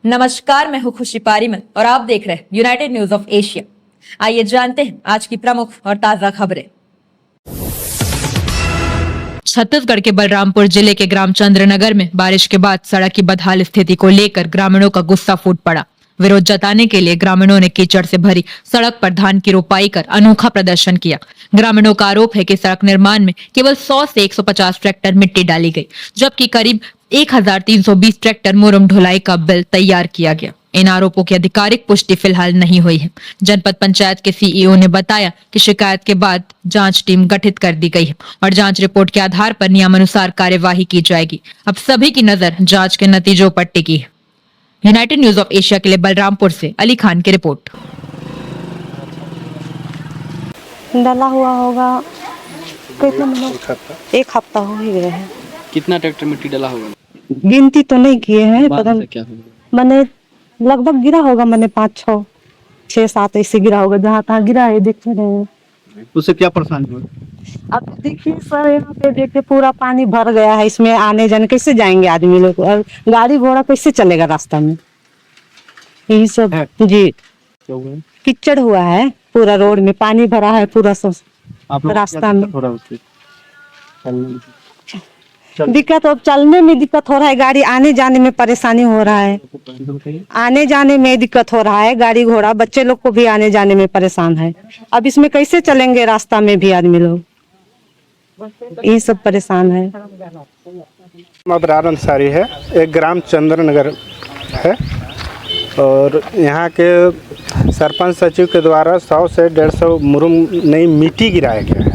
नमस्कार, मैं हूं खुशी पारीमल और आप देख रहे हैं यूनाइटेड न्यूज ऑफ एशिया। आइए जानते हैं आज की प्रमुख और ताजा खबरें। छत्तीसगढ़ के बलरामपुर जिले के ग्राम चंद्रनगर में बारिश के बाद सड़क की बदहाल स्थिति को लेकर ग्रामीणों का गुस्सा फूट पड़ा। विरोध जताने के लिए ग्रामीणों ने कीचड़ से भरी सड़क पर धान की रोपाई कर अनोखा प्रदर्शन किया। ग्रामीणों का आरोप है कि सड़क निर्माण में केवल 100 से 150 ट्रैक्टर मिट्टी डाली गई, जबकि करीब 1320 ट्रैक्टर मुरम ढुलाई का बिल तैयार किया गया। इन आरोपों की आधिकारिक पुष्टि फिलहाल नहीं हुई है। जनपद पंचायत के सीईओ ने बताया कि शिकायत के बाद जांच टीम गठित कर दी गई है और जांच रिपोर्ट के आधार पर नियमानुसार कार्यवाही की जाएगी। अब सभी की नजर जांच के नतीजों पर टिकी है। यूनाइटेड न्यूज ऑफ एशिया के लिए बलरामपुर से अली खान की रिपोर्ट। डाला हुआ होगा कितना मतलब एक हफ्ता हो ही गया है। कितना ट्रैक्टर मिट्टी डाला होगा? गिनती तो नहीं किए हैं, पता क्या होगा? मैंने लगभग गिरा होगा, मैंने 5 6 7 ऐसे गिरा होगा, जहाँ तहाँ गिरा है। देख रहे हैं उससे क्या परेशानी हुआ? अब देखिए सर, यहाँ पे देखिए पूरा पानी भर गया है। इसमें आने जाने कैसे जाएंगे आदमी लोग, और गाड़ी घोड़ा कैसे चलेगा रास्ता में? यही सब है। जी कीचड़ हुआ है, पूरा रोड में पानी भरा है, पूरा आप लोग रास्ता में हो रहा है दिक्कत। अब चलने में दिक्कत हो रहा है, गाड़ी आने जाने में परेशानी हो रहा है, आने जाने में दिक्कत हो रहा है, गाड़ी घोड़ा बच्चे लोग को भी आने जाने में परेशान है। अब इसमें कैसे चलेंगे रास्ता में भी आदमी लोग, ये सब परेशान है। अबरार अंसारी है, एक ग्राम चंद्रनगर है और यहाँ के सरपंच सचिव के द्वारा 100 से 150 मुरुम नई मिट्टी गिराया गया है।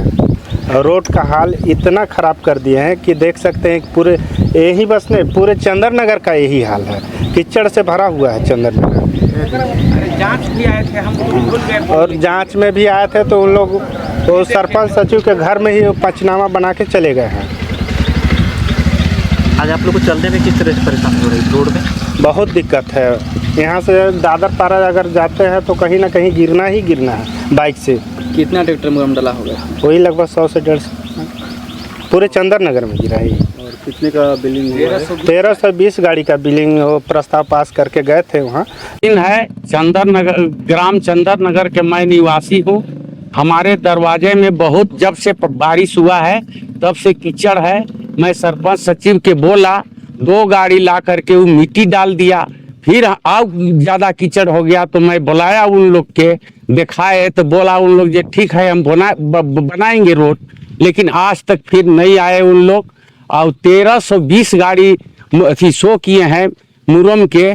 रोड का हाल इतना ख़राब कर दिए हैं कि देख सकते हैं पूरे यही बस नहीं, पूरे चंद्रनगर का यही हाल है, कीचड़ से भरा हुआ है चंद्रनगर। जांच भी आए थे, हम भूल गए। और जांच में भी आए थे तो उन लोग वो सरपंच सचिव के घर में ही पंचनामा बना के चले गए हैं। आज आप लोग को चलने में किस तरह से परेशानी हो रही है? रोड में बहुत दिक्कत है। यहाँ से दादर पारा अगर जाते हैं तो कहीं ना कहीं गिरना ही गिरना है बाइक से। कितना ट्रैक्टर मुरम डाला होगा? वही लगभग 100 से 150 पूरे चंद्रनगर में गिरा है। और कितने का बिलिंग हुआ है? 1320 गाड़ी का बिलिंग वो प्रस्ताव पास करके गए थे वहाँ। है चंद्रनगर, ग्राम चंद्रनगर के मैं निवासी हूँ। हमारे दरवाजे में बहुत जब से बारिश हुआ है तब से कीचड़ है। मैं सरपंच सचिव के बोला, 2 गाड़ी ला करके वो मिट्टी डाल दिया, फिर अब ज़्यादा कीचड़ हो गया तो मैं बुलाया उन लोग के, दिखाए तो बोला उन लोग जे ठीक है हम बनाएंगे रोड, लेकिन आज तक फिर नहीं आए उन लोग। और 1320 गाड़ी शो किए हैं मुरम के,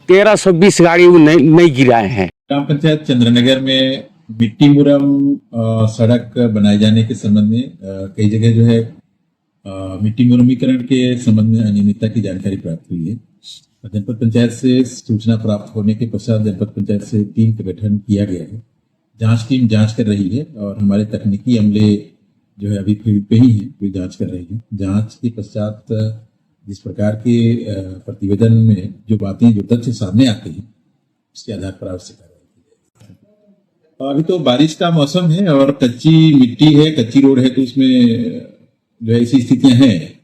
1320 गाड़ी वो नहीं गिराए हैं। ग्राम पंचायत चंद्रनगर में मिट्टी मुरम सड़क बनाए जाने के संबंध में कई जगह जो है मिट्टी मुरमीकरण के संबंध में अनियमितता की जानकारी प्राप्त हुई है। जनपद पंचायत से सूचना प्राप्त होने के पश्चात जनपद पंचायत से टीम का गठन किया गया है। जांच टीम जांच कर रही है और हमारे तकनीकी अमले जो है अभी फील्ड पे ही हैं, कोई जांच कर रही है। जांच के पश्चात जिस प्रकार के प्रतिवेदन में जो बातें, जो तथ्य सामने आते हैं, उसके आधार पर आवश्यक कार्रवाई की जाएगी। अभी तो बारिश का मौसम है और कच्ची मिट्टी है, कच्ची रोड है, तो उसमें जो ऐसी स्थितियां हैं